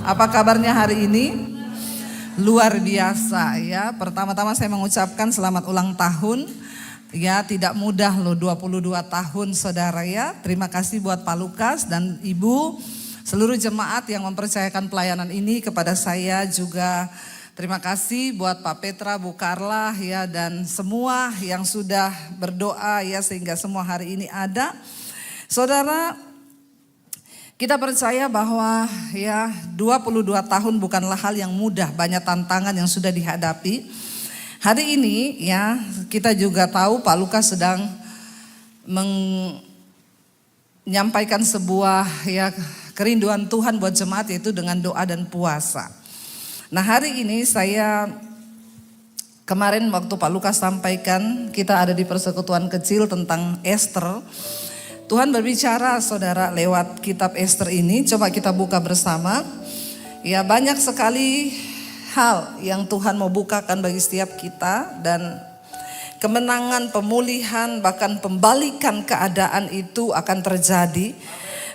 Apa kabarnya hari ini? Luar biasa ya. Pertama-tama saya mengucapkan selamat ulang tahun. Ya, tidak mudah loh 22 tahun saudara ya. Terima kasih buat Pak Lukas dan Ibu, seluruh jemaat yang mempercayakan pelayanan ini kepada saya juga. Terima kasih buat Pak Petra, Bu Karla ya, dan semua yang sudah berdoa ya sehingga semua hari ini ada. Saudara, kita percaya bahwa ya 22 tahun bukanlah hal yang mudah, banyak tantangan yang sudah dihadapi. Hari ini ya kita juga tahu Pak Lukas sedang menyampaikan sebuah ya kerinduan Tuhan buat jemaat, yaitu dengan doa dan puasa. Nah, hari ini saya kemarin waktu Pak Lukas sampaikan kita ada di persekutuan kecil tentang Esther. Tuhan berbicara saudara lewat kitab Esther ini, coba kita buka bersama. Ya, banyak sekali hal yang Tuhan mau bukakan bagi setiap kita, dan kemenangan, pemulihan, bahkan pembalikan keadaan itu akan terjadi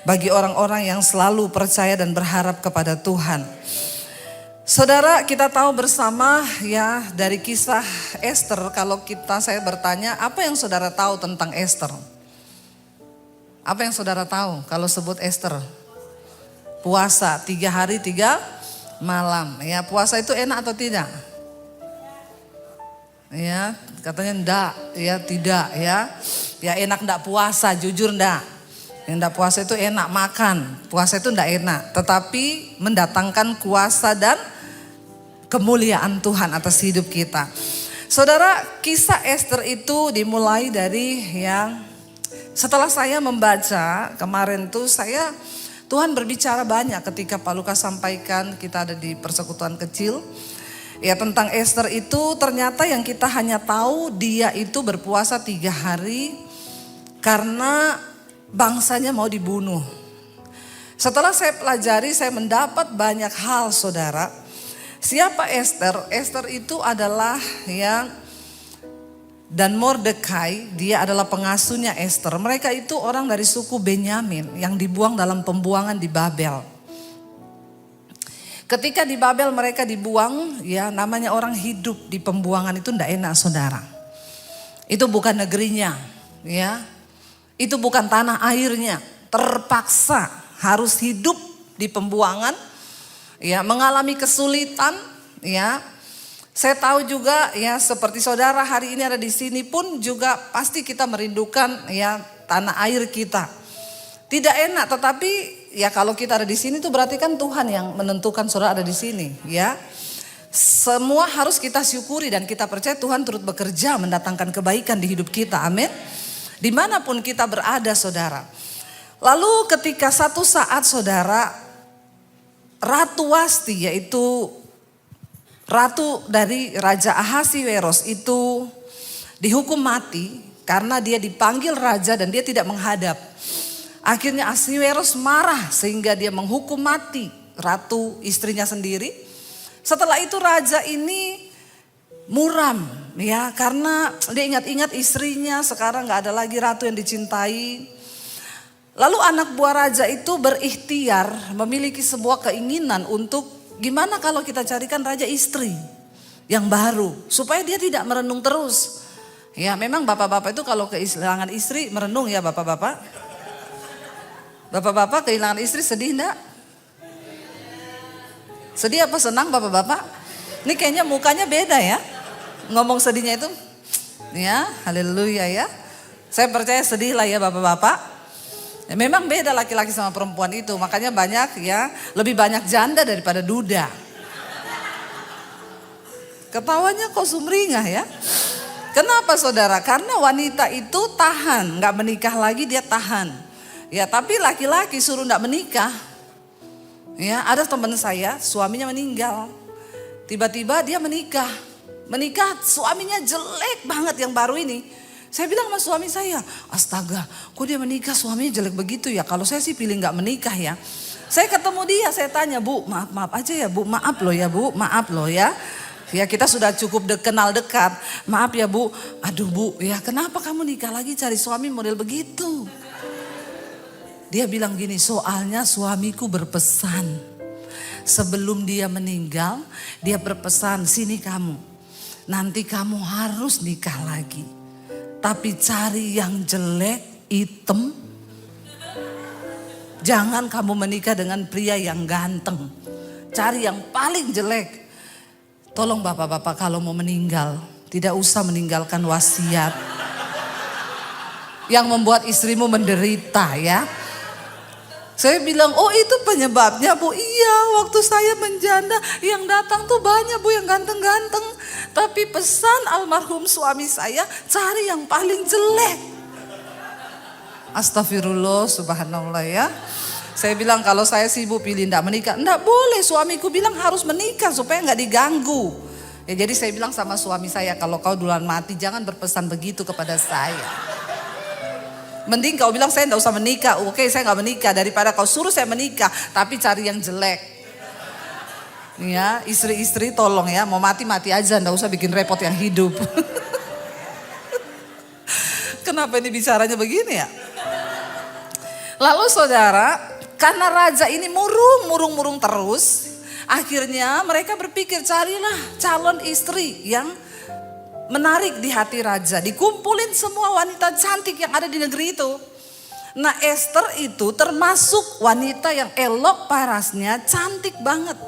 bagi orang-orang yang selalu percaya dan berharap kepada Tuhan. Saudara, kita tahu bersama ya dari kisah Esther, kalau saya bertanya apa yang saudara tahu tentang Esther? Apa yang saudara tahu kalau sebut Esther? Puasa 3 hari 3 malam. Ya, puasa itu enak atau tidak? Ya, katanya enggak, ya tidak ya. Ya enak enggak puasa, jujur enggak? Yang enggak puasa itu enak makan. Puasa itu enggak enak, tetapi mendatangkan kuasa dan kemuliaan Tuhan atas hidup kita. Saudara, kisah Esther itu dimulai dari yang setelah saya membaca kemarin tuh Tuhan berbicara banyak ketika Pak Lukas sampaikan, kita ada di persekutuan kecil. Ya, tentang Esther itu ternyata yang kita hanya tahu dia itu berpuasa 3 hari karena bangsanya mau dibunuh. Setelah saya pelajari, saya mendapat banyak hal saudara. Siapa Esther? Esther itu adalah ya, dan Mordekai, dia adalah pengasuhnya Esther. Mereka itu orang dari suku Benyamin yang dibuang dalam pembuangan di Babel. Ketika di Babel mereka dibuang, ya namanya orang hidup di pembuangan itu tidak enak saudara. Itu bukan negerinya, ya. Itu bukan tanah airnya. Terpaksa harus hidup di pembuangan. Ya, mengalami kesulitan, ya. Saya tahu juga ya seperti saudara hari ini ada di sini pun juga pasti kita merindukan ya tanah air kita. Tidak enak, tetapi ya kalau kita ada di sini itu berarti kan Tuhan yang menentukan saudara ada di sini, ya. Semua harus kita syukuri dan kita percaya Tuhan turut bekerja mendatangkan kebaikan di hidup kita. Amin. Dimanapun kita berada saudara. Lalu ketika satu saat saudara, Ratu Wasti, yaitu ratu dari Raja Ahasiweros, itu dihukum mati karena dia dipanggil raja dan dia tidak menghadap. Akhirnya Ahasiweros marah sehingga dia menghukum mati ratu istrinya sendiri. Setelah itu raja ini muram ya, karena dia ingat-ingat istrinya sekarang gak ada lagi ratu yang dicintai. Lalu anak buah raja itu berikhtiar memiliki sebuah keinginan untuk gimana kalau kita carikan raja istri yang baru supaya dia tidak merenung terus. Ya, memang bapak-bapak itu kalau kehilangan istri merenung ya bapak-bapak. Bapak-bapak kehilangan istri sedih enggak? Sedih apa senang bapak-bapak? Ini kayaknya mukanya beda ya. Ngomong sedihnya itu ya, haleluya ya. Saya percaya sedih lah ya bapak-bapak. Ya, memang beda laki-laki sama perempuan itu, makanya banyak ya, lebih banyak janda daripada duda. Ketawanya kok sumringah ya. Kenapa saudara? Karena wanita itu tahan, gak menikah lagi dia tahan. Ya, tapi laki-laki suruh gak menikah. Ya, ada teman saya suaminya meninggal. Tiba-tiba dia menikah. Menikah suaminya jelek banget yang baru ini. Saya bilang sama suami saya, astaga, kok dia menikah suaminya jelek begitu ya. Kalau saya sih pilih gak menikah ya. Saya ketemu dia, saya tanya, Bu, maaf aja ya Bu, maaf loh ya Bu, maaf loh ya. Ya kita sudah cukup kenal dekat, maaf ya Bu. Aduh Bu, ya kenapa kamu nikah lagi cari suami model begitu? Dia bilang gini, soalnya suamiku berpesan, sebelum dia meninggal, dia berpesan, sini kamu, nanti kamu harus nikah lagi. Tapi cari yang jelek, hitam. Jangan kamu menikah dengan pria yang ganteng. Cari yang paling jelek. Tolong bapak-bapak kalau mau meninggal, tidak usah meninggalkan wasiat yang membuat istrimu menderita ya. Saya bilang, oh itu penyebabnya Bu. Iya, waktu saya menjanda yang datang tuh banyak Bu yang ganteng-ganteng. Tapi pesan almarhum suami saya, cari yang paling jelek. Astagfirullah, subhanallah ya. Saya bilang kalau saya sih Bu pilih enggak menikah. Enggak boleh, suamiku bilang harus menikah supaya enggak diganggu. Ya jadi saya bilang sama suami saya, kalau kau duluan mati jangan berpesan begitu kepada saya. Mending kau bilang saya enggak usah menikah. Oke, saya enggak menikah daripada kau suruh saya menikah tapi cari yang jelek. Ya, istri-istri tolong ya, mau mati-mati aja, enggak usah bikin repot yang hidup. Kenapa ini bicaranya begini ya? Lalu saudara, karena raja ini murung terus, akhirnya mereka berpikir carilah calon istri yang menarik di hati raja. Dikumpulin semua wanita cantik yang ada di negeri itu. Nah Esther itu termasuk wanita yang elok parasnya, cantik banget.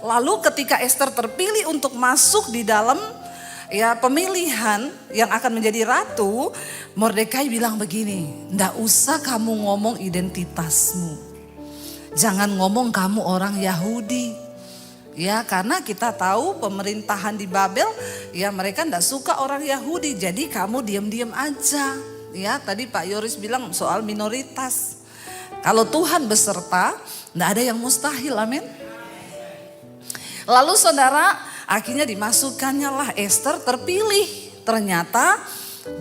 Lalu ketika Esther terpilih untuk masuk di dalam ya pemilihan yang akan menjadi ratu, Mordekai bilang begini, ndak usah kamu ngomong identitasmu. Jangan ngomong kamu orang Yahudi. Ya karena kita tahu pemerintahan di Babel ya mereka ndak suka orang Yahudi, jadi kamu diam-diam aja. Ya tadi Pak Yoris bilang soal minoritas. Kalau Tuhan beserta ndak ada yang mustahil, amin. Lalu saudara akhirnya dimasukkannya lah Esther terpilih. Ternyata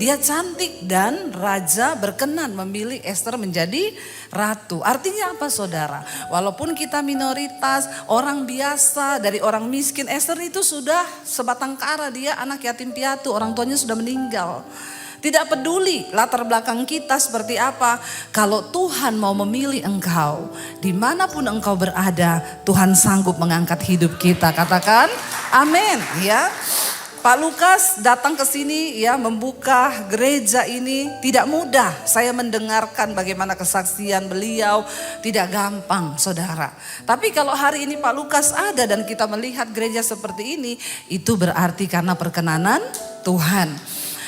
dia cantik dan raja berkenan memilih Esther menjadi ratu. Artinya apa saudara? Walaupun kita minoritas, orang biasa, dari orang miskin, Esther itu sudah sebatang kara, dia anak yatim piatu, orang tuanya sudah meninggal. Tidak peduli latar belakang kita seperti apa, kalau Tuhan mau memilih engkau, dimanapun engkau berada, Tuhan sanggup mengangkat hidup kita. Katakan amin ya. Pak Lukas datang ke sini ya membuka gereja ini tidak mudah. Saya mendengarkan bagaimana kesaksian beliau, tidak gampang saudara. Tapi kalau hari ini Pak Lukas ada dan kita melihat gereja seperti ini, itu berarti karena perkenanan Tuhan.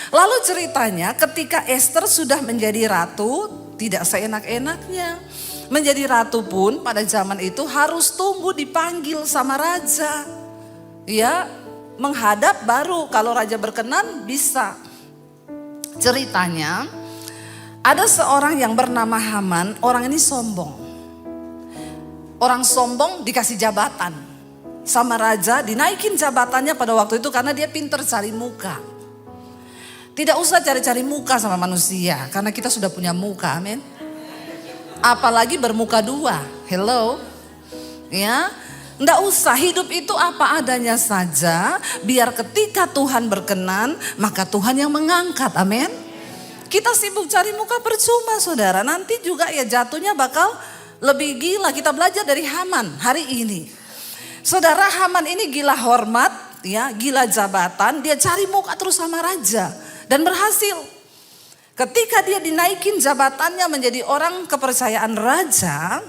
Lalu ceritanya ketika Esther sudah menjadi ratu, tidak seenak-enaknya. Menjadi ratu pun pada zaman itu harus tunggu dipanggil sama raja. Ya, menghadap baru kalau raja berkenan bisa. Ceritanya ada seorang yang bernama Haman, orang ini sombong. Orang sombong dikasih jabatan sama raja, dinaikin jabatannya pada waktu itu karena dia pintar cari muka. Tidak usah cari-cari muka sama manusia karena kita sudah punya muka, amin. Apalagi bermuka dua, hello. Ya, enggak usah, hidup itu apa adanya saja, biar ketika Tuhan berkenan, maka Tuhan yang mengangkat, amin. Kita sibuk cari muka percuma saudara, nanti juga ya jatuhnya bakal lebih gila. Kita belajar dari Haman hari ini. Saudara, Haman ini gila hormat, ya, gila jabatan, dia cari muka terus sama raja dan berhasil. Ketika dia dinaikin jabatannya menjadi orang kepercayaan raja,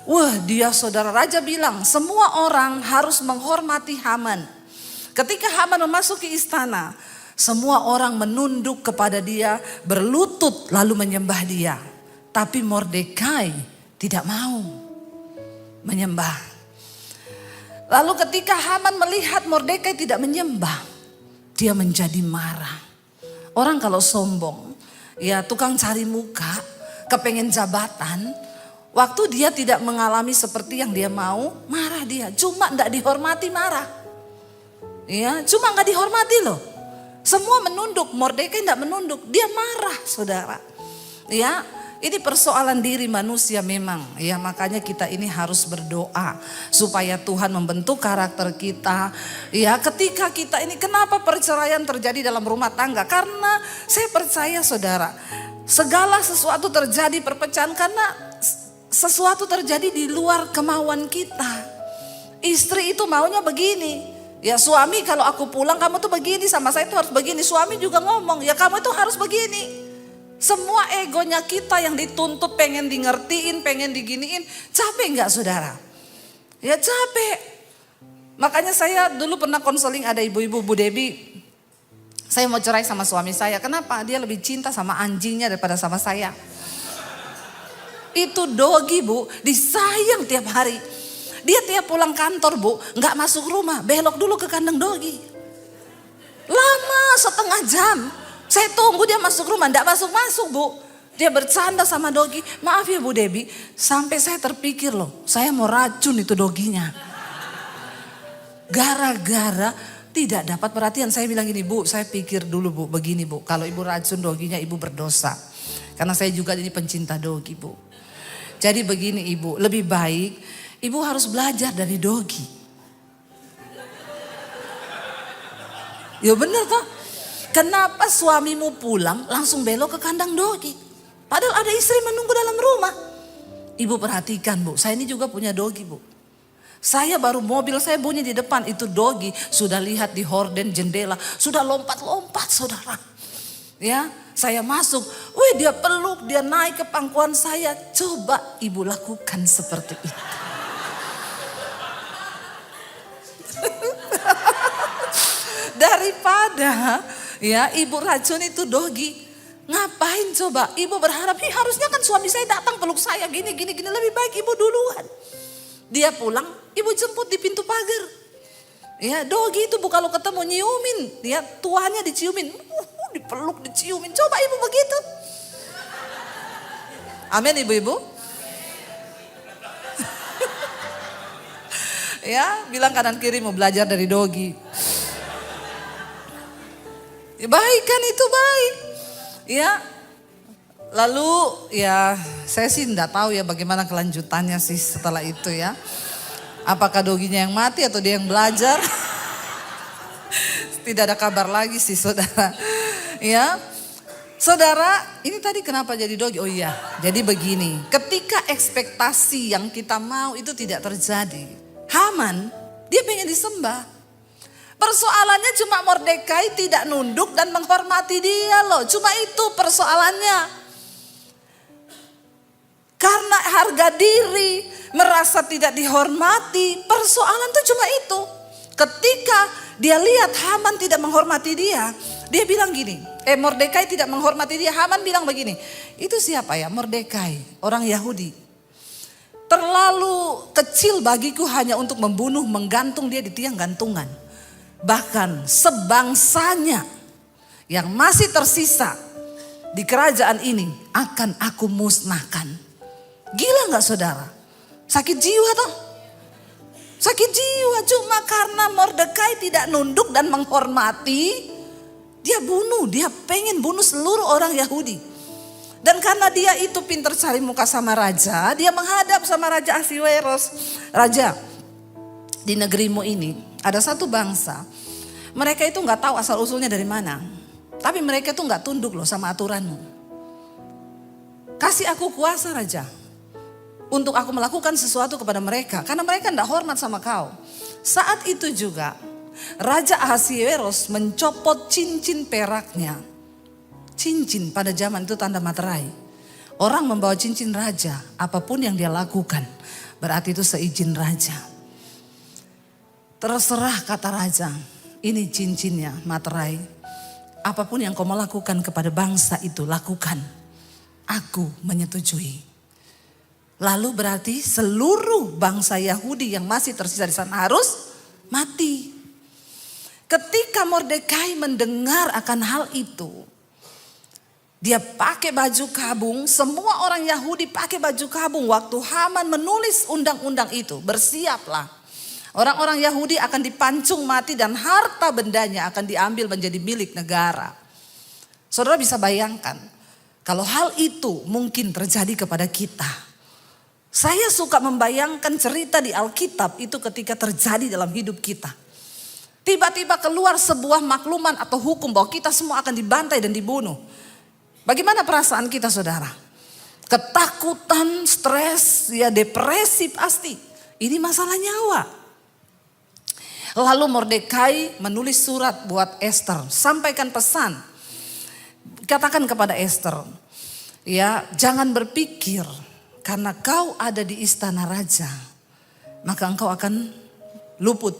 wah dia saudara raja bilang semua orang harus menghormati Haman. Ketika Haman memasuki istana, semua orang menunduk kepada dia, berlutut lalu menyembah dia. Tapi Mordekai tidak mau menyembah. Lalu ketika Haman melihat Mordekai tidak menyembah, dia menjadi marah. Orang kalau sombong, ya tukang cari muka, kepengen jabatan, waktu dia tidak mengalami seperti yang dia mau, marah dia. Cuma enggak dihormati marah. Ya, cuma enggak dihormati loh. Semua menunduk, Mordekai enggak menunduk, dia marah saudara. Ya, ini persoalan diri manusia memang. Ya, makanya kita ini harus berdoa supaya Tuhan membentuk karakter kita. Ya, ketika kita ini kenapa perceraian terjadi dalam rumah tangga? Karena saya percaya saudara, segala sesuatu terjadi perpecahan karena sesuatu terjadi di luar kemauan kita. Istri itu maunya begini. Ya suami, kalau aku pulang kamu tuh begini sama saya tuh harus begini. Suami juga ngomong, ya kamu itu harus begini. Semua egonya kita yang dituntut, pengen di ngertiin, pengen diginiin. Capek nggak saudara? Ya capek. Makanya saya dulu pernah konseling ada ibu-ibu, Bu Debi. Saya mau cerai sama suami saya. Kenapa? Dia lebih cinta sama anjingnya daripada sama saya. Itu dogi Bu, disayang tiap hari. Dia tiap pulang kantor Bu, nggak masuk rumah, belok dulu ke kandang dogi. Lama setengah jam. Saya tunggu dia masuk rumah, nggak masuk-masuk Bu. Dia bercanda sama dogi. Maaf ya Bu Debi, sampai saya terpikir loh, saya mau racun itu doginya. Gara-gara tidak dapat perhatian. Saya bilang gini, Bu, saya pikir dulu Bu, begini Bu. Kalau ibu racun doginya, ibu berdosa. Karena saya juga ini pencinta dogi Bu. Jadi begini ibu, lebih baik ibu harus belajar dari dogi. Ya benar toh. Kenapa suamimu pulang langsung belok ke kandang dogi? Padahal ada istri menunggu dalam rumah. Ibu perhatikan Bu, saya ini juga punya dogi Bu. Saya baru mobil saya bunyi di depan, itu dogi sudah lihat di horden jendela, sudah lompat-lompat saudara. Ya, saya masuk, wih dia peluk, dia naik ke pangkuan saya. Coba ibu lakukan seperti itu. Daripada ya ibu racun itu dogi. Ngapain coba? Ibu berharap, harusnya kan suami saya datang peluk saya gini. Lebih baik ibu duluan. Dia pulang, ibu jemput di pintu pagar. Ya, dogi itu Bu kalau ketemu nyiumin, ya tuannya diciumin, dipeluk, diciumin. Coba ibu begitu. Amin ibu-ibu. Ya, bilang kanan kiri mau belajar dari dogi. Ya, baik kan itu baik. Ya. Lalu ya saya sih enggak tahu ya bagaimana kelanjutannya sih setelah itu ya. Apakah doginya yang mati atau dia yang belajar? Tidak ada kabar lagi sih saudara. Ya. Saudara, ini tadi kenapa jadi dogi? Oh iya, jadi begini. Ketika ekspektasi yang kita mau itu tidak terjadi. Haman, dia pengen disembah. Persoalannya cuma Mordekai tidak nunduk dan menghormati dia loh. Cuma itu persoalannya. Karena harga diri, merasa tidak dihormati, persoalan itu cuma itu. Ketika dia lihat Haman tidak menghormati dia bilang gini, Mordekai tidak menghormati dia, Haman bilang begini, itu siapa ya Mordekai, orang Yahudi. Terlalu kecil bagiku hanya untuk membunuh, menggantung dia di tiang gantungan. Bahkan sebangsanya yang masih tersisa di kerajaan ini akan aku musnahkan. Gila gak saudara? Sakit jiwa toh? Sakit jiwa cuma karena Mordekai tidak nunduk dan menghormati. Dia bunuh, dia pengen bunuh seluruh orang Yahudi. Dan karena dia itu pintar cari muka sama raja, dia menghadap sama Raja Ahasiweros. Raja, di negerimu ini ada satu bangsa. Mereka itu gak tahu asal usulnya dari mana. Tapi mereka itu gak tunduk loh sama aturanmu. Kasih aku kuasa Raja. Untuk aku melakukan sesuatu kepada mereka. Karena mereka tidak hormat sama kau. Saat itu juga Raja Ahasiweros mencopot cincin peraknya. Cincin pada zaman itu tanda materai. Orang membawa cincin raja, apapun yang dia lakukan, berarti itu seizin raja. Terserah kata raja, ini cincinnya materai. Apapun yang kau mau lakukan kepada bangsa itu, lakukan. Aku menyetujui. Lalu berarti seluruh bangsa Yahudi yang masih tersisa di sana harus mati. Ketika Mordekai mendengar akan hal itu, dia pakai baju kabung, semua orang Yahudi pakai baju kabung. Waktu Haman menulis undang-undang itu, bersiaplah. Orang-orang Yahudi akan dipancung mati dan harta bendanya akan diambil menjadi milik negara. Saudara bisa bayangkan, kalau hal itu mungkin terjadi kepada kita. Saya suka membayangkan cerita di Alkitab itu ketika terjadi dalam hidup kita. Tiba-tiba keluar sebuah makluman atau hukum bahwa kita semua akan dibantai dan dibunuh. Bagaimana perasaan kita saudara? Ketakutan, stres, ya depresi pasti. Ini masalah nyawa. Lalu Mordekai menulis surat buat Esther, sampaikan pesan. Katakan kepada Esther, ya, jangan berpikir karena kau ada di istana raja, maka engkau akan luput.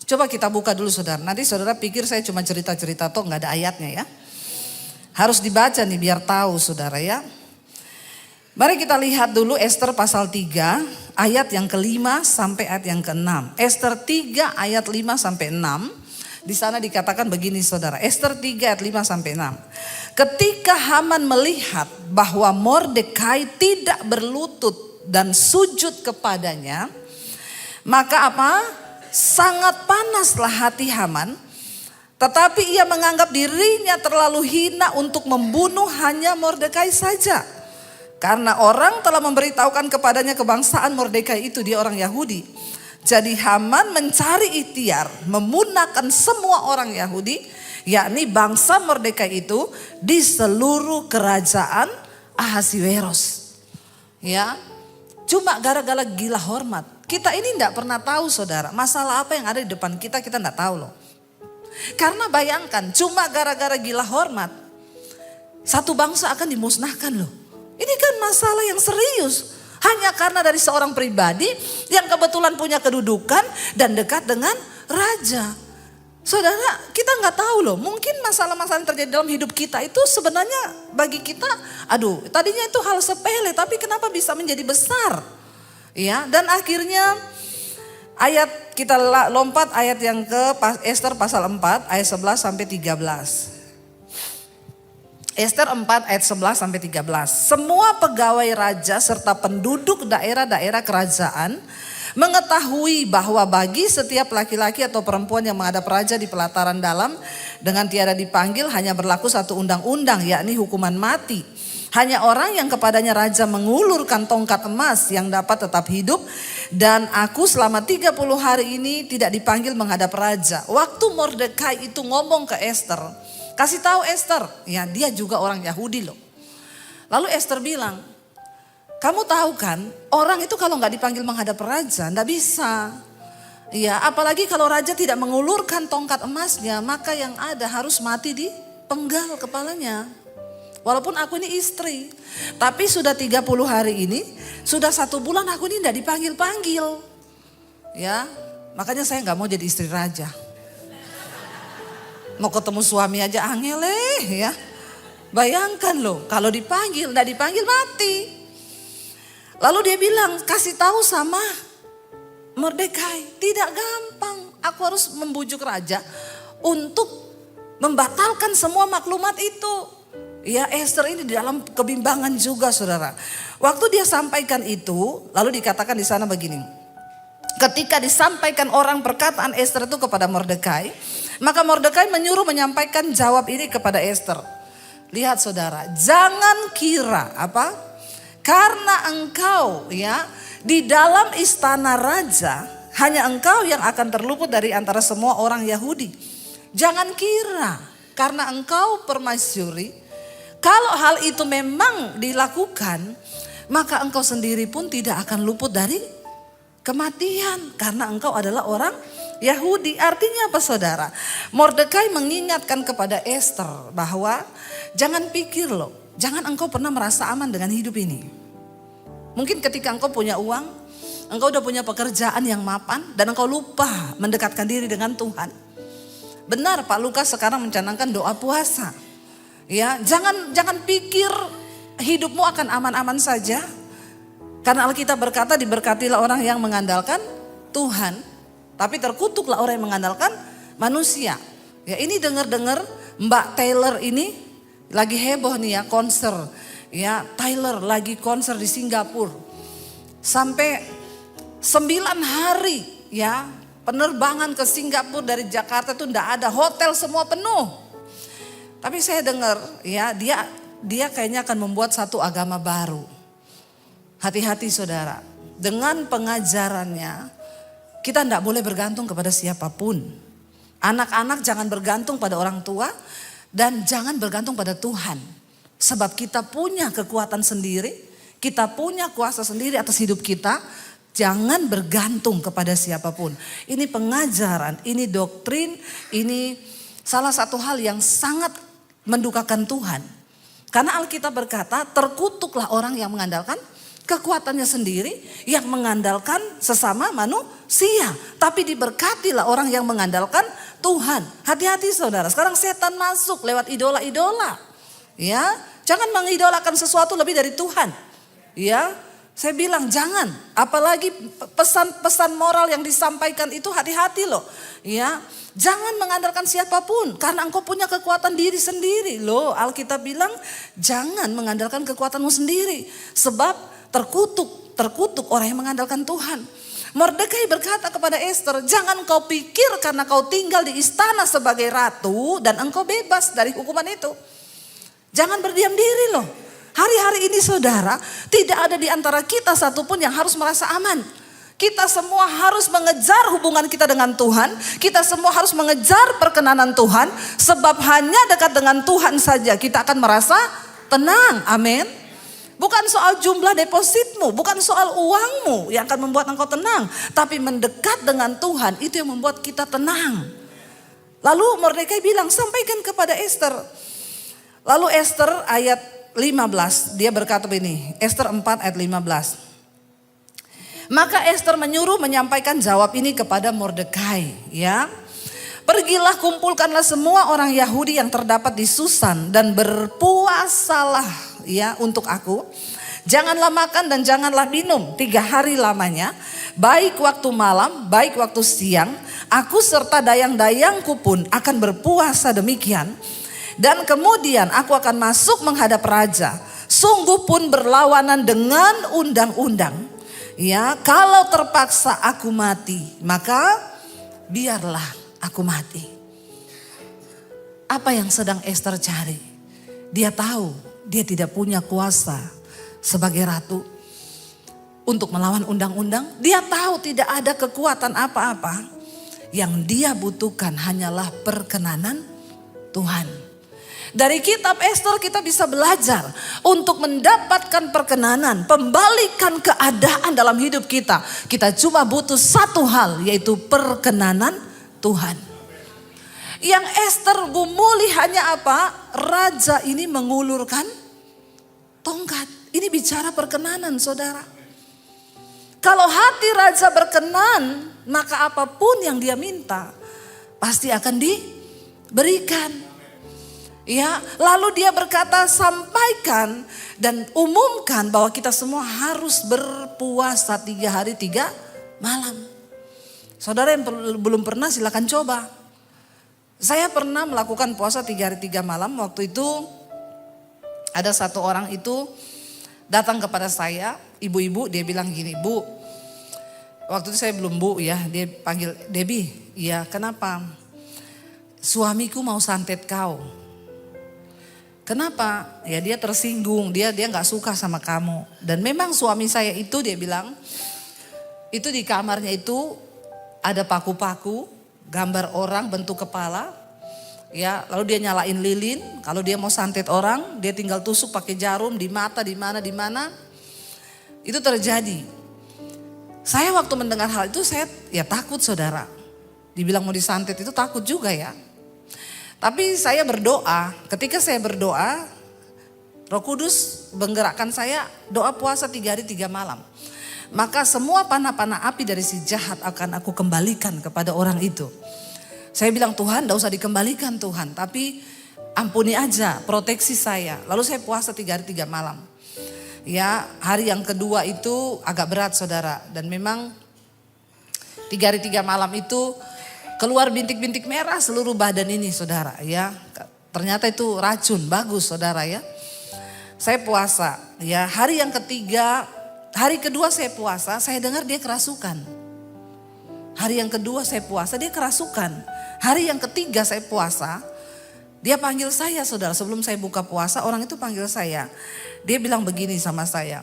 Coba kita buka dulu saudara, nanti saudara pikir saya cuma cerita-cerita toh nggak ada ayatnya ya. Harus dibaca nih biar tahu saudara ya. Mari kita lihat dulu Esther pasal 3 ayat yang ke-5 sampai ayat yang ke-6. Esther 3 ayat 5 sampai 6. Di sana dikatakan begini saudara, Esther 3 ayat 5 sampai 6. Ketika Haman melihat bahwa Mordekai tidak berlutut dan sujud kepadanya, maka apa? Sangat panaslah hati Haman, tetapi ia menganggap dirinya terlalu hina untuk membunuh hanya Mordekai saja. Karena orang telah memberitahukan kepadanya kebangsaan Mordekai itu, dia orang Yahudi. Jadi Haman mencari ikhtiar memunahkan semua orang Yahudi, yakni bangsa Mordekai itu di seluruh kerajaan Ahasiweros. Ya, cuma gara-gara gila hormat. Kita ini tidak pernah tahu saudara, masalah apa yang ada di depan kita tidak tahu loh. Karena bayangkan, cuma gara-gara gila hormat, satu bangsa akan dimusnahkan loh. Ini kan masalah yang serius. Hanya karena dari seorang pribadi yang kebetulan punya kedudukan dan dekat dengan raja. Saudara, kita nggak tahu loh. Mungkin masalah-masalah yang terjadi dalam hidup kita itu sebenarnya bagi kita, aduh, tadinya itu hal sepele, tapi kenapa bisa menjadi besar? Ya, dan akhirnya ayat kita lompat ayat yang ke Esther pasal 4 ayat 11 sampai 13. Esther 4 ayat 11 sampai 13. Semua pegawai raja serta penduduk daerah-daerah kerajaan mengetahui bahwa bagi setiap laki-laki atau perempuan yang menghadap raja di pelataran dalam dengan tiada dipanggil hanya berlaku satu undang-undang, yakni hukuman mati. Hanya orang yang kepadanya raja mengulurkan tongkat emas yang dapat tetap hidup, dan aku selama 30 hari ini tidak dipanggil menghadap raja. Waktu Mordekai itu ngomong ke Esther, kasih tahu Esther, ya dia juga orang Yahudi loh. Lalu Esther bilang, kamu tahu kan orang itu kalau nggak dipanggil menghadap raja nggak bisa. Ya, apalagi kalau raja tidak mengulurkan tongkat emasnya, maka yang ada harus mati di penggal kepalanya. Walaupun aku ini istri, tapi sudah 30 hari ini, sudah 1 bulan aku ini tidak dipanggil-panggil. Ya, makanya saya nggak mau jadi istri raja. Mau ketemu suami aja angel ya. Bayangkan loh, kalau dipanggil, tidak dipanggil mati. Lalu dia bilang, kasih tahu sama Mordekai, tidak gampang. Aku harus membujuk raja untuk membatalkan semua maklumat itu. Ya, Esther ini di dalam kebimbangan juga saudara. Waktu dia sampaikan itu, lalu dikatakan di sana begini. Ketika disampaikan orang perkataan Esther itu kepada Mordekai, maka Mordekai menyuruh menyampaikan jawab ini kepada Esther. Lihat saudara, jangan kira apa? Karena engkau ya di dalam istana raja, hanya engkau yang akan terluput dari antara semua orang Yahudi. Jangan kira karena engkau permaisuri, kalau hal itu memang dilakukan, maka engkau sendiri pun tidak akan luput dari kematian. Karena engkau adalah orang Yahudi. Artinya apa saudara? Mordekai mengingatkan kepada Esther bahwa jangan pikir loh, jangan engkau pernah merasa aman dengan hidup ini. Mungkin ketika engkau punya uang, engkau udah punya pekerjaan yang mapan dan engkau lupa mendekatkan diri dengan Tuhan. Benar Pak Lukas sekarang mencanangkan doa puasa. Ya, jangan pikir hidupmu akan aman-aman saja. Karena Alkitab berkata diberkatilah orang yang mengandalkan Tuhan, tapi terkutuklah orang yang mengandalkan manusia. Ya, ini dengar-dengar Mbak Taylor ini lagi heboh nih ya konser. Ya, Taylor lagi konser di Singapura. Sampai 9 hari ya penerbangan ke Singapura dari Jakarta itu enggak ada, hotel semua penuh. Tapi saya dengar ya dia kayaknya akan membuat satu agama baru. Hati-hati saudara, dengan pengajarannya kita tidak boleh bergantung kepada siapapun. Anak-anak jangan bergantung pada orang tua dan jangan bergantung pada Tuhan. Sebab kita punya kekuatan sendiri, kita punya kuasa sendiri atas hidup kita. Jangan bergantung kepada siapapun. Ini pengajaran, ini doktrin, ini salah satu hal yang sangat mendukakan Tuhan. Karena Alkitab berkata, terkutuklah orang yang mengandalkan kekuatannya sendiri, yang mengandalkan sesama manusia. Tapi diberkatilah orang yang mengandalkan Tuhan. Hati-hati saudara, sekarang setan masuk lewat idola-idola. Ya, jangan mengidolakan sesuatu lebih dari Tuhan. Ya, saya bilang jangan, apalagi pesan-pesan moral yang disampaikan itu hati-hati loh. Ya, jangan mengandalkan siapapun karena engkau punya kekuatan diri sendiri loh. Alkitab bilang jangan mengandalkan kekuatanmu sendiri sebab terkutuk orang yang mengandalkan Tuhan. Mordekai berkata kepada Ester, jangan kau pikir karena kau tinggal di istana sebagai ratu dan engkau bebas dari hukuman itu. Jangan berdiam diri loh. Hari-hari ini saudara, tidak ada di antara kita satupun yang harus merasa aman. Kita semua harus mengejar hubungan kita dengan Tuhan. Kita semua harus mengejar perkenanan Tuhan. Sebab hanya dekat dengan Tuhan saja kita akan merasa tenang. Amin. Bukan soal jumlah depositmu, bukan soal uangmu yang akan membuat engkau tenang. Tapi mendekat dengan Tuhan itu yang membuat kita tenang. Lalu Mordekai bilang, sampaikan kepada Ester. Lalu Ester ayat 15, dia berkata begini, Ester 4 ayat 15. Maka Ester menyuruh menyampaikan jawab ini kepada Mordekai, ya. Pergilah, kumpulkanlah semua orang Yahudi yang terdapat di Susan dan berpuasalah ya untuk aku. Janganlah makan dan janganlah minum 3 hari lamanya, baik waktu malam, baik waktu siang. Aku serta dayang-dayangku pun akan berpuasa demikian. Dan kemudian aku akan masuk menghadap raja. Sungguh pun berlawanan dengan undang-undang. Ya, kalau terpaksa aku mati, maka biarlah aku mati. Apa yang sedang Ester cari? Dia tahu dia tidak punya kuasa sebagai ratu untuk melawan undang-undang. Dia tahu tidak ada kekuatan apa-apa. Yang dia butuhkan hanyalah perkenanan Tuhan. Dari kitab Ester kita bisa belajar untuk mendapatkan perkenanan, pembalikan keadaan dalam hidup kita. Kita cuma butuh satu hal, yaitu perkenanan Tuhan. Yang Ester gumuli hanya apa? Raja ini mengulurkan tongkat. Ini bicara perkenanan saudara. Kalau hati raja berkenan, maka apapun yang dia minta pasti akan diberikan. Ya, lalu dia berkata, sampaikan dan umumkan bahwa kita semua harus berpuasa 3 hari 3 malam. Saudara yang belum pernah silakan coba. Saya pernah melakukan puasa 3 hari 3 malam. Waktu itu ada satu orang itu datang kepada saya, ibu-ibu, dia bilang gini, Bu, waktu itu saya belum Bu ya, dia panggil Debbie, iya kenapa? Suamiku mau santet kau. Kenapa? Ya dia tersinggung, dia gak suka sama kamu. Dan memang suami saya itu dia bilang, itu di kamarnya itu ada paku-paku, gambar orang bentuk kepala. Ya, lalu dia nyalain lilin, kalau dia mau santet orang, dia tinggal tusuk pakai jarum di mata, di mana. Itu terjadi. Saya waktu mendengar hal itu saya ya takut saudara. Dibilang mau disantet itu takut juga ya. Tapi saya berdoa, ketika saya berdoa, Roh Kudus menggerakkan saya doa puasa 3 hari 3 malam. Maka semua panah-panah api dari si jahat akan aku kembalikan kepada orang itu. Saya bilang Tuhan gak usah dikembalikan Tuhan, tapi ampuni aja, proteksi saya. Lalu saya puasa 3 hari 3 malam. Ya, hari yang kedua itu agak berat saudara. Dan memang 3 hari 3 malam itu keluar bintik-bintik merah seluruh badan ini saudara ya. Ternyata itu racun, bagus saudara ya. Saya puasa ya, hari yang ketiga, hari kedua saya puasa, saya dengar dia kerasukan. Hari yang kedua saya puasa, dia kerasukan. Hari yang ketiga saya puasa, dia panggil saya saudara, sebelum saya buka puasa orang itu panggil saya. Dia bilang begini sama saya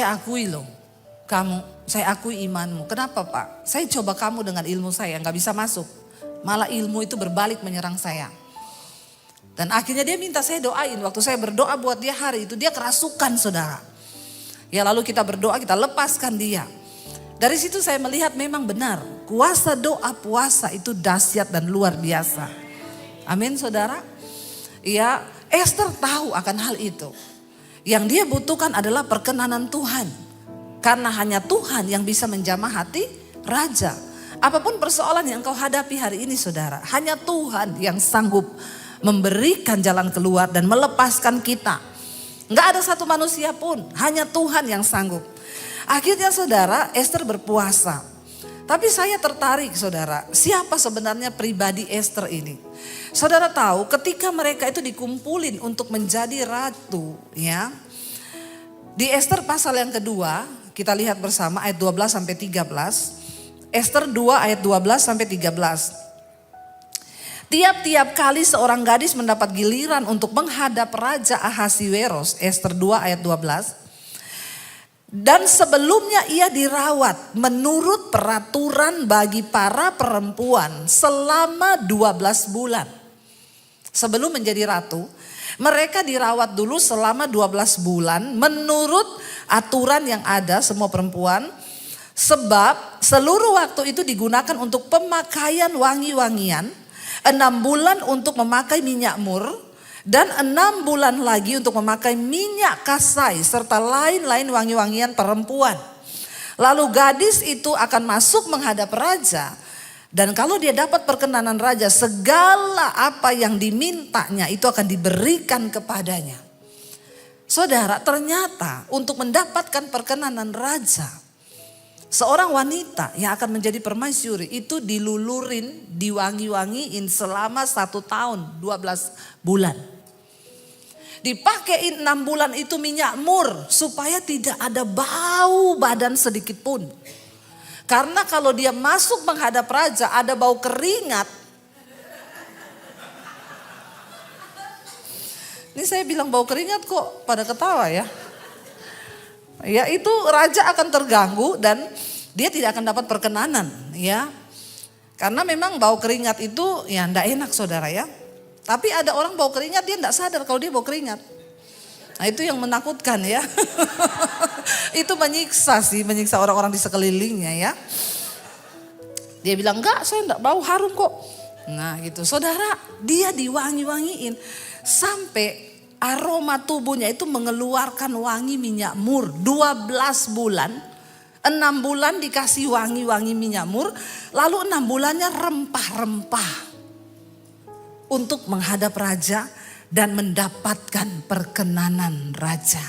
akui loh kamu, saya akui imanmu. Kenapa Pak? Saya coba kamu dengan ilmu saya, gak bisa masuk. Malah ilmu itu berbalik menyerang saya. Dan akhirnya dia minta saya doain. Waktu saya berdoa buat dia hari itu, dia kerasukan saudara. Ya lalu kita berdoa, kita lepaskan dia. Dari situ saya melihat memang benar. Kuasa doa puasa itu dahsyat dan luar biasa. Amin saudara. Ya, Esther tahu akan hal itu. Yang dia butuhkan adalah perkenanan Tuhan. Karena hanya Tuhan yang bisa menjamah hati raja. Apapun persoalan yang kau hadapi hari ini saudara. Hanya Tuhan yang sanggup memberikan jalan keluar dan melepaskan kita. Enggak ada satu manusia pun. Hanya Tuhan yang sanggup. Akhirnya saudara, Esther berpuasa. Tapi saya tertarik saudara, siapa sebenarnya pribadi Esther ini? Saudara tahu ketika mereka itu dikumpulin untuk menjadi ratu ya. Di Esther pasal yang kedua, kita lihat bersama ayat 12 sampai 13. Esther 2 ayat 12 sampai 13. Tiap-tiap kali seorang gadis mendapat giliran untuk menghadap Raja Ahasiweros, Esther 2 ayat 12. Dan sebelumnya ia dirawat menurut peraturan bagi para perempuan selama 12 bulan. Sebelum menjadi ratu, mereka dirawat dulu selama 12 bulan menurut aturan yang ada semua perempuan. Sebab seluruh waktu itu digunakan untuk pemakaian wangi-wangian, 6 bulan untuk memakai minyak mur, dan 6 bulan lagi untuk memakai minyak kasai serta lain-lain wangi-wangian perempuan. Lalu gadis itu akan masuk menghadap raja. Dan kalau dia dapat perkenanan raja, segala apa yang dimintanya itu akan diberikan kepadanya. Saudara, ternyata untuk mendapatkan perkenanan raja, seorang wanita yang akan menjadi permaisuri itu dilulurin, diwangi-wangiin selama 1 tahun 12 bulan. Dipakein 6 bulan itu minyak mur supaya tidak ada bau badan sedikit pun. Karena kalau dia masuk menghadap raja ada bau keringat. Ini saya bilang bau keringat kok pada ketawa ya. Ya itu raja akan terganggu dan dia tidak akan dapat perkenanan ya. Karena memang bau keringat itu ya enggak enak saudara ya. Tapi ada orang bau keringat dia enggak sadar kalau dia bau keringat. Nah itu yang menakutkan ya. Itu menyiksa orang-orang di sekelilingnya ya. Dia bilang enggak saya enggak bau harum kok. Nah gitu saudara dia diwangi-wangiin. Sampai aroma tubuhnya itu mengeluarkan wangi minyak mur 12 bulan. 6 bulan dikasih wangi-wangi minyak mur. Lalu 6 bulannya rempah-rempah. Untuk menghadap raja dan mendapatkan perkenanan raja.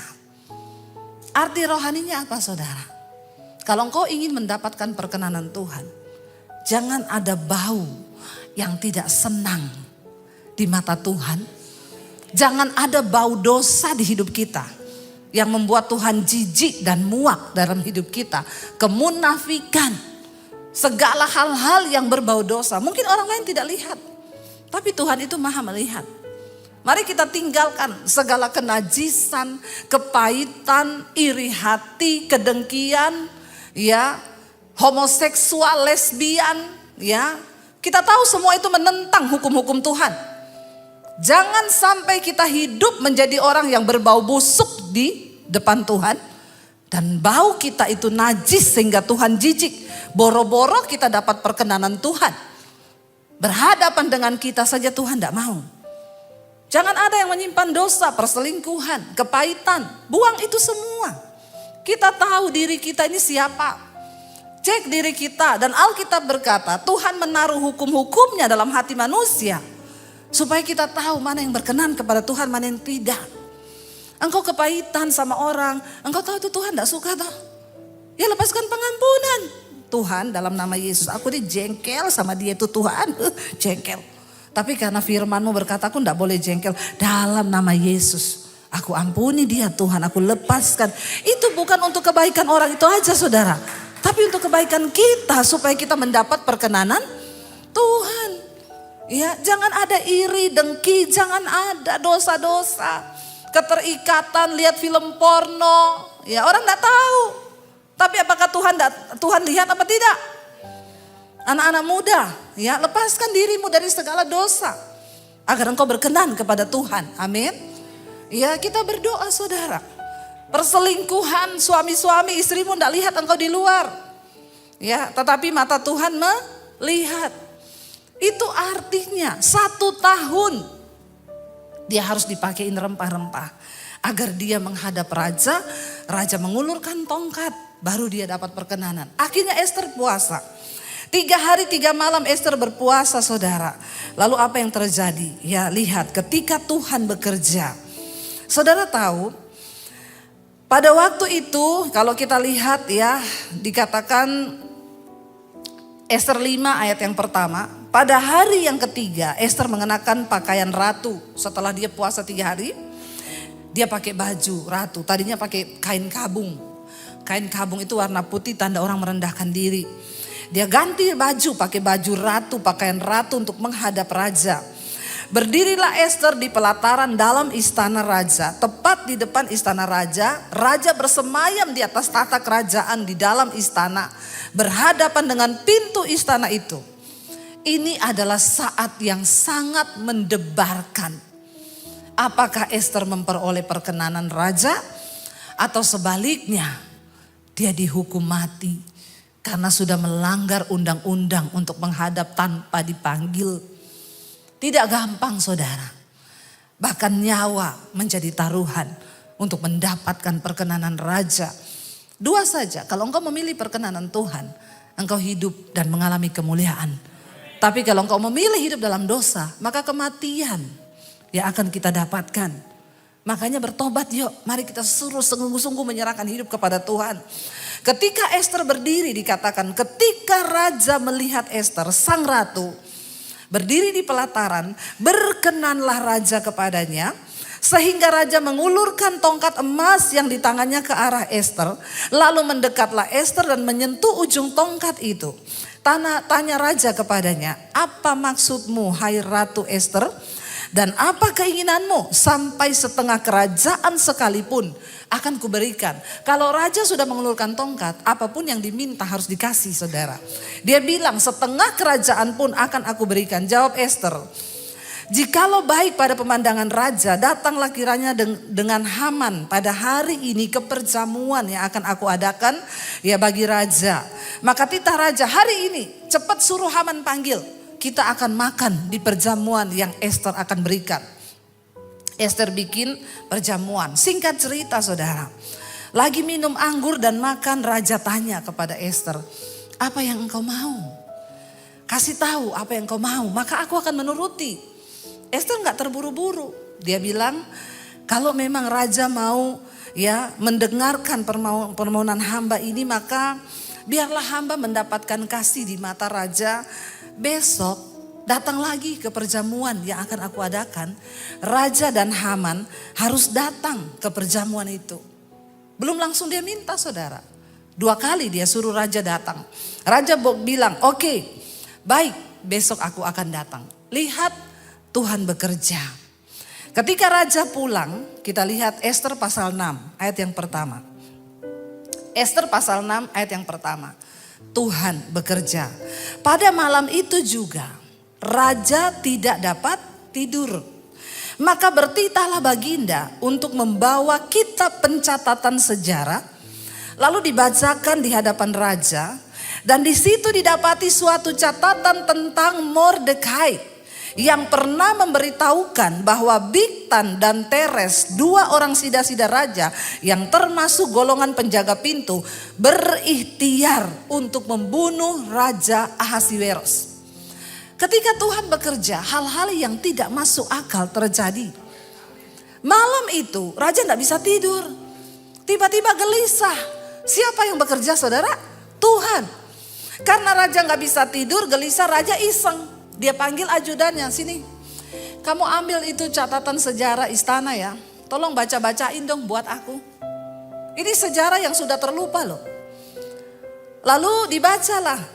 Arti rohaninya apa saudara? Kalau engkau ingin mendapatkan perkenanan Tuhan, jangan ada bau yang tidak senang di mata Tuhan. Jangan ada bau dosa di hidup kita yang membuat Tuhan jijik dan muak dalam hidup kita. Kemunafikan, segala hal-hal yang berbau dosa. Mungkin orang lain tidak lihat, tapi Tuhan itu maha melihat. Mari kita tinggalkan segala kenajisan, kepahitan, iri hati, kedengkian, ya, homoseksual, lesbian, ya. Kita tahu semua itu menentang hukum-hukum Tuhan. Jangan sampai kita hidup menjadi orang yang berbau busuk di depan Tuhan. Dan bau kita itu najis sehingga Tuhan jijik. Boro-boro kita dapat perkenanan Tuhan. Berhadapan dengan kita saja Tuhan tidak mau. Jangan ada yang menyimpan dosa, perselingkuhan, kepahitan. Buang itu semua. Kita tahu diri kita ini siapa. Cek diri kita dan Alkitab berkata Tuhan menaruh hukum-hukumnya dalam hati manusia. Supaya kita tahu mana yang berkenan kepada Tuhan, mana yang tidak. Engkau kepahitan sama orang, engkau tahu itu Tuhan tidak suka toh. Ya lepaskan pengampunan. Tuhan dalam nama Yesus, aku ini jengkel sama dia itu Tuhan, jengkel. Tapi karena firman-Mu berkata aku tidak boleh jengkel. Dalam nama Yesus, aku ampuni dia Tuhan, aku lepaskan. Itu bukan untuk kebaikan orang itu aja saudara. Tapi untuk kebaikan kita supaya kita mendapat perkenanan Tuhan. Ya, jangan ada iri, dengki, jangan ada dosa-dosa. Keterikatan, lihat film porno. Ya, orang enggak tahu. Tapi apakah Tuhan lihat apa tidak? Anak-anak muda, ya, lepaskan dirimu dari segala dosa agar engkau berkenan kepada Tuhan. Amin. Ya, kita berdoa saudara. Perselingkuhan suami-suami, istrimu enggak lihat engkau di luar. Ya, tetapi mata Tuhan melihat. Itu artinya 1 tahun dia harus dipakein rempah-rempah agar dia menghadap raja. Raja mengulurkan tongkat, baru dia dapat perkenanan. Akhirnya Ester puasa. 3 hari 3 malam Ester berpuasa, saudara. Lalu apa yang terjadi? Ya, lihat ketika Tuhan bekerja. Saudara tahu, pada waktu itu kalau kita lihat ya, dikatakan Ester 5 ayat yang pertama, pada hari yang ketiga Ester mengenakan pakaian ratu. Setelah dia puasa 3 hari, dia pakai baju ratu. Tadinya pakai kain kabung. Kain kabung itu warna putih, tanda orang merendahkan diri. Dia ganti baju, pakai baju ratu, pakaian ratu untuk menghadap raja. Berdirilah Ester di pelataran dalam istana raja. Tepat di depan istana raja, raja bersemayam di atas tahta kerajaan di dalam istana, berhadapan dengan pintu istana itu. Ini adalah saat yang sangat mendebarkan. Apakah Ester memperoleh perkenanan raja atau sebaliknya dia dihukum mati karena sudah melanggar undang-undang untuk menghadap tanpa dipanggil. Tidak gampang, saudara. Bahkan nyawa menjadi taruhan untuk mendapatkan perkenanan raja. 2 saja, kalau engkau memilih perkenanan Tuhan, engkau hidup dan mengalami kemuliaan. Tapi kalau engkau memilih hidup dalam dosa, maka kematian yang akan kita dapatkan. Makanya bertobat yuk, mari kita suruh sungguh-sungguh menyerahkan hidup kepada Tuhan. Ketika Ester berdiri, dikatakan ketika raja melihat Ester, sang ratu, berdiri di pelataran, berkenanlah raja kepadanya, sehingga raja mengulurkan tongkat emas yang di tangannya ke arah Ester. Lalu mendekatlah Ester dan menyentuh ujung tongkat itu. Tanya raja kepadanya, apa maksudmu hai Ratu Ester? Dan apa keinginanmu? Sampai setengah kerajaan sekalipun akan kuberikan. Kalau raja sudah mengulurkan tongkat, apapun yang diminta harus dikasih, saudara. Dia bilang setengah kerajaan pun akan aku berikan. Jawab Ester, jikalau baik pada pemandangan raja, datanglah kiranya dengan Haman pada hari ini ke perjamuan yang akan aku adakan ya bagi raja. Maka titah raja, hari ini cepat suruh Haman panggil. Kita akan makan di perjamuan yang Ester akan berikan. Ester bikin perjamuan. Singkat cerita, saudara. Lagi minum anggur dan makan, raja tanya kepada Ester, apa yang engkau mau? Kasih tahu apa yang engkau mau, maka aku akan menuruti. Ester nggak terburu-buru. Dia bilang, kalau memang raja mau ya mendengarkan permohonan hamba ini, maka biarlah hamba mendapatkan kasih di mata raja. Besok datang lagi ke perjamuan yang akan aku adakan. Raja dan Haman harus datang ke perjamuan itu. Belum langsung dia minta, saudara. 2 kali dia suruh raja datang. Raja bilang, oke, baik, besok aku akan datang. Lihat Tuhan bekerja. Ketika raja pulang, kita lihat Ester pasal 6 ayat yang pertama. Ester pasal 6 ayat yang pertama. Tuhan bekerja. Pada malam itu juga raja tidak dapat tidur. Maka bertitahlah baginda untuk membawa kitab pencatatan sejarah. Lalu dibacakan di hadapan raja. Dan di situ didapati suatu catatan tentang Mordekai yang pernah memberitahukan bahwa Bigtan dan Teres, 2 orang sida-sida raja yang termasuk golongan penjaga pintu, berikhtiar untuk membunuh Raja Ahasiweros. Ketika Tuhan bekerja, hal-hal yang tidak masuk akal terjadi. Malam itu raja tidak bisa tidur. Tiba-tiba gelisah. Siapa yang bekerja, saudara? Tuhan. Karena raja nggak bisa tidur, gelisah, raja iseng. Dia panggil ajudannya, sini. Kamu ambil itu catatan sejarah istana ya. Tolong baca-bacain dong buat aku. Ini sejarah yang sudah terlupa loh. Lalu dibacalah.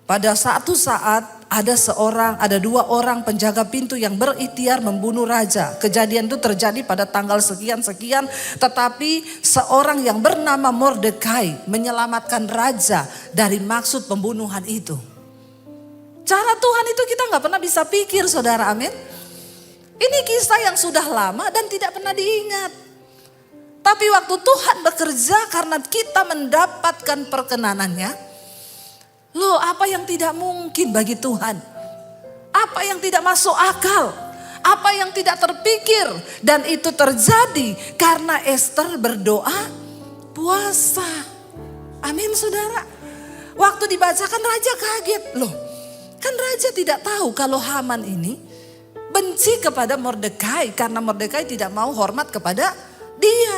Pada satu saat ada 2 orang penjaga pintu yang berikhtiar membunuh raja. Kejadian itu terjadi pada tanggal sekian-sekian. Tetapi seorang yang bernama Mordekai menyelamatkan raja dari maksud pembunuhan itu. Cara Tuhan itu kita gak pernah bisa pikir, saudara, amin. Ini kisah yang sudah lama dan tidak pernah diingat. Tapi waktu Tuhan bekerja karena kita mendapatkan perkenanannya, Loh, apa yang tidak mungkin bagi Tuhan? Apa yang tidak masuk akal? Apa yang tidak terpikir? Dan itu terjadi karena Ester berdoa puasa. Amin saudara. Waktu dibacakan raja kaget. Loh, kan raja tidak tahu kalau Haman ini benci kepada Mordekai. Karena Mordekai tidak mau hormat kepada dia.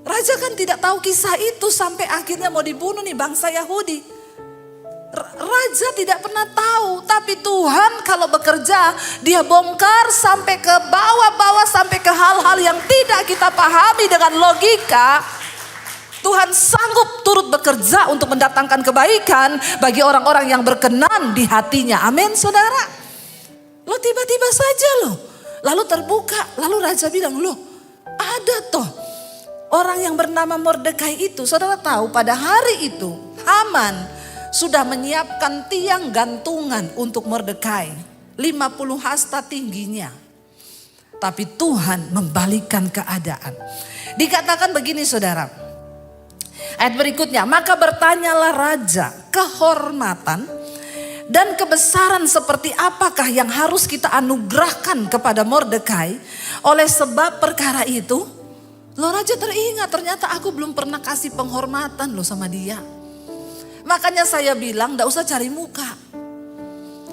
Raja kan tidak tahu kisah itu sampai akhirnya mau dibunuh nih bangsa Yahudi. Raja tidak pernah tahu, tapi Tuhan kalau bekerja dia bongkar sampai ke bawah-bawah, sampai ke hal-hal yang tidak kita pahami dengan logika. Tuhan sanggup turut bekerja untuk mendatangkan kebaikan bagi orang-orang yang berkenan di hatinya. Amin saudara. Loh, tiba-tiba saja loh, lalu terbuka, lalu raja bilang, loh ada toh orang yang bernama Mordekai itu. Saudara tahu pada hari itu Haman sudah menyiapkan tiang gantungan untuk Mordekai. 50 hasta tingginya. Tapi Tuhan membalikan keadaan. Dikatakan begini saudara. Ayat berikutnya. Maka bertanyalah raja, kehormatan dan kebesaran seperti apakah yang harus kita anugerahkan kepada Mordekai oleh sebab perkara itu. Loh, raja teringat, ternyata aku belum pernah kasih penghormatan loh sama dia. Makanya saya bilang gak usah cari muka.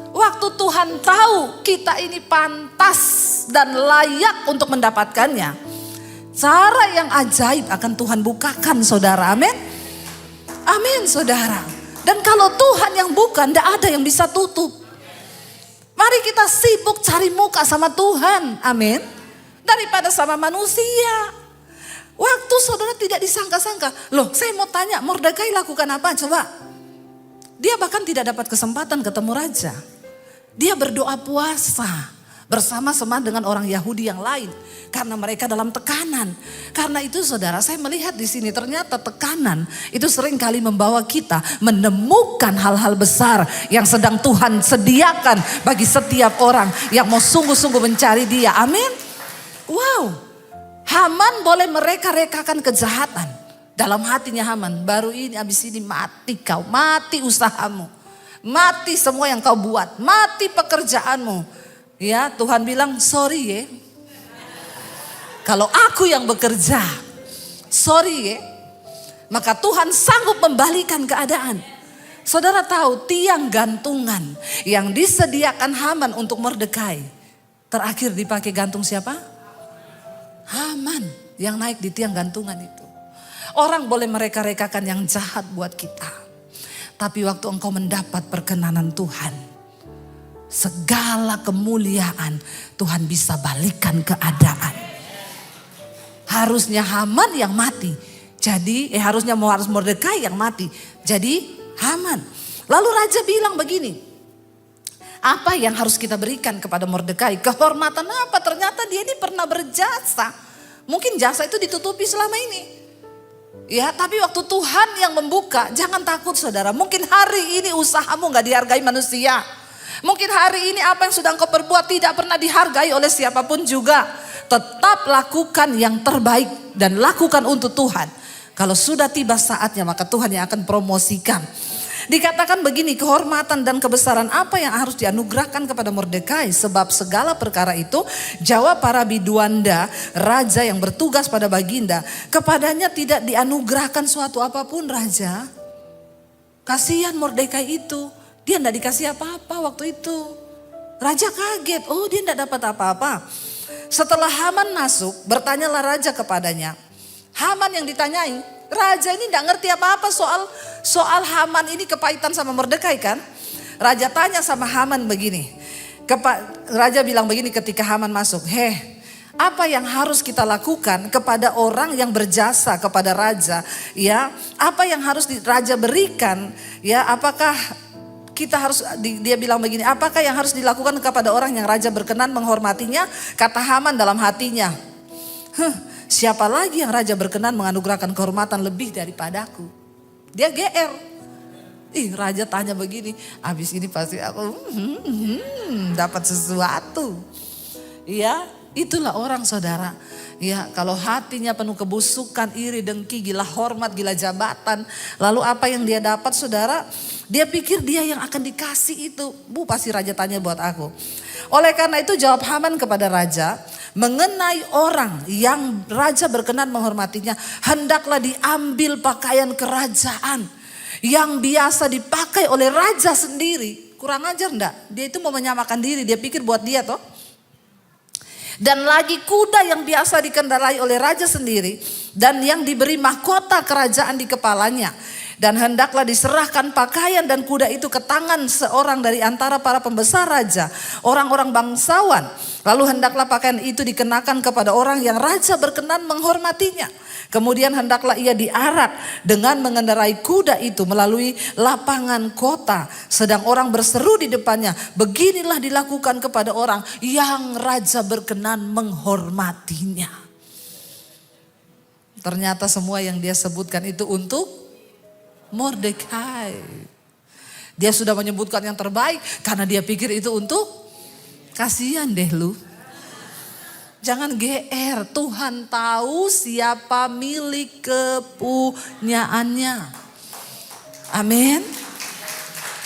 Waktu Tuhan tahu kita ini pantas dan layak untuk mendapatkannya, cara yang ajaib akan Tuhan bukakan saudara. Amin. Amin saudara. Dan kalau Tuhan yang bukan, gak ada yang bisa tutup. Mari kita sibuk cari muka sama Tuhan. Amin. Daripada sama manusia. Waktu saudara tidak disangka-sangka. Loh, saya mau tanya, Mordekai lakukan apa? Coba. Dia bahkan tidak dapat kesempatan ketemu raja. Dia berdoa puasa bersama-sama dengan orang Yahudi yang lain. Karena mereka dalam tekanan. Karena itu saudara, saya melihat di sini ternyata tekanan itu sering kali membawa kita menemukan hal-hal besar yang sedang Tuhan sediakan bagi setiap orang yang mau sungguh-sungguh mencari dia. Amin. Wow. Haman boleh mereka-rekakan kejahatan. Dalam hatinya Haman, baru ini habis ini mati kau, mati usahamu. Mati semua yang kau buat, mati pekerjaanmu. Ya, Tuhan bilang sorry ya. Kalau aku yang bekerja, sorry ya. Maka Tuhan sanggup membalikan keadaan. Saudara tahu tiang gantungan yang disediakan Haman untuk Mordekai. Terakhir dipakai gantung siapa? Haman yang naik di tiang gantungan itu. Orang boleh mereka-rekakan yang jahat buat kita. Tapi waktu engkau mendapat perkenanan Tuhan, segala kemuliaan Tuhan bisa balikan keadaan. Harusnya Haman yang mati. Harusnya harus Mordekai yang mati. Jadi Haman. Lalu raja bilang begini. Apa yang harus kita berikan kepada Mordekai? Kehormatan apa? Ternyata dia ini pernah berjasa. Mungkin jasa itu ditutupi selama ini. Ya, tapi waktu Tuhan yang membuka, jangan takut saudara. Mungkin hari ini usahamu gak dihargai manusia. Mungkin hari ini apa yang sudah engkau perbuat tidak pernah dihargai oleh siapapun juga. Tetap lakukan yang terbaik dan lakukan untuk Tuhan. Kalau sudah tiba saatnya maka Tuhan yang akan promosikan. Dikatakan begini, kehormatan dan kebesaran apa yang harus dianugerahkan kepada Mordekai. Sebab segala perkara itu, jawab para biduanda, raja yang bertugas pada baginda. Kepadanya tidak dianugerahkan suatu apapun raja. Kasihan Mordekai itu, dia tidak dikasih apa-apa waktu itu. Raja kaget, oh dia tidak dapat apa-apa. Setelah Haman masuk, bertanyalah raja kepadanya. Haman yang ditanyai, raja ini tidak ngerti apa-apa soal Haman ini kepahitan sama Mordekai kan. Raja tanya sama Haman begini. Raja bilang begini ketika Haman masuk. Apa yang harus kita lakukan kepada orang yang berjasa kepada raja? Ya, apa yang harus raja berikan? Ya, apakah kita harus, dia bilang begini. Apakah yang harus dilakukan kepada orang yang raja berkenan menghormatinya? Kata Haman dalam hatinya. Siapa lagi yang raja berkenan menganugerahkan kehormatan lebih daripadaku? Dia GR. Raja tanya begini, habis ini pasti aku dapat sesuatu. Ya, Itulah orang saudara. Ya, kalau hatinya penuh kebusukan, iri, dengki, gila hormat, gila jabatan. Lalu apa yang dia dapat saudara? Dia pikir dia yang akan dikasih itu. Pasti raja tanya buat aku. Oleh karena itu jawab Haman kepada raja. Mengenai orang yang raja berkenan menghormatinya. Hendaklah diambil pakaian kerajaan. Yang biasa dipakai oleh raja sendiri. Kurang ajar enggak? Dia itu mau menyamakan diri. Dia pikir buat dia toh. Dan lagi kuda yang biasa dikendarai oleh raja sendiri. Dan yang diberi mahkota kerajaan di kepalanya. Dan hendaklah diserahkan pakaian dan kuda itu ke tangan seorang dari antara para pembesar raja. Orang-orang bangsawan. Lalu hendaklah pakaian itu dikenakan kepada orang yang raja berkenan menghormatinya. Kemudian hendaklah ia diarak dengan mengendarai kuda itu melalui lapangan kota. Sedang orang berseru di depannya. Beginilah dilakukan kepada orang yang raja berkenan menghormatinya. Ternyata semua yang dia sebutkan itu untuk Mordekai. Dia sudah menyebutkan yang terbaik karena dia pikir itu untuk, kasihan deh lu. Jangan GR, Tuhan tahu siapa milik kepunyaannya. Amin.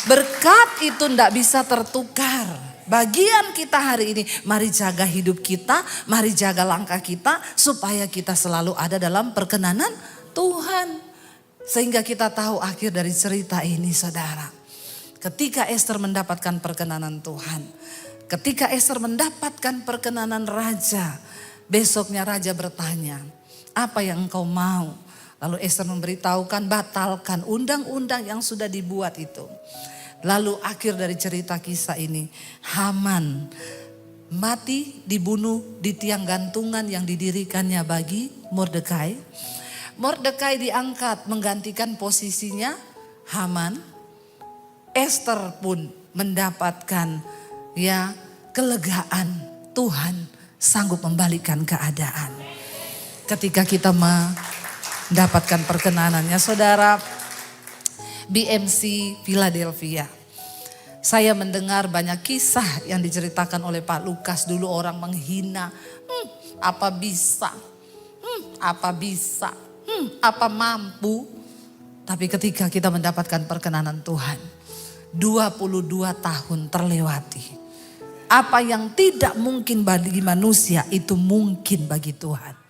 Berkat itu tidak bisa tertukar. Bagian kita hari ini, mari jaga hidup kita, mari jaga langkah kita supaya kita selalu ada dalam perkenanan Tuhan. Sehingga kita tahu akhir dari cerita ini saudara. Ketika Ester mendapatkan perkenanan Tuhan. Ketika Ester mendapatkan perkenanan raja, besoknya raja bertanya, apa yang engkau mau? Lalu Ester memberitahukan, batalkan undang-undang yang sudah dibuat itu. Lalu akhir dari cerita kisah ini, Haman mati dibunuh di tiang gantungan yang didirikannya bagi Mordekai. Mordekai diangkat menggantikan posisinya Haman. Ester pun mendapatkan kelegaan. Tuhan sanggup membalikan keadaan. Ketika kita mendapatkan perkenanannya saudara, BMC Philadelphia. Saya mendengar banyak kisah yang diceritakan oleh Pak Lukas. Dulu orang menghina, apa bisa, apa mampu. Tapi ketika kita mendapatkan perkenanan Tuhan, 22 tahun terlewati. Apa yang tidak mungkin bagi manusia itu mungkin bagi Tuhan.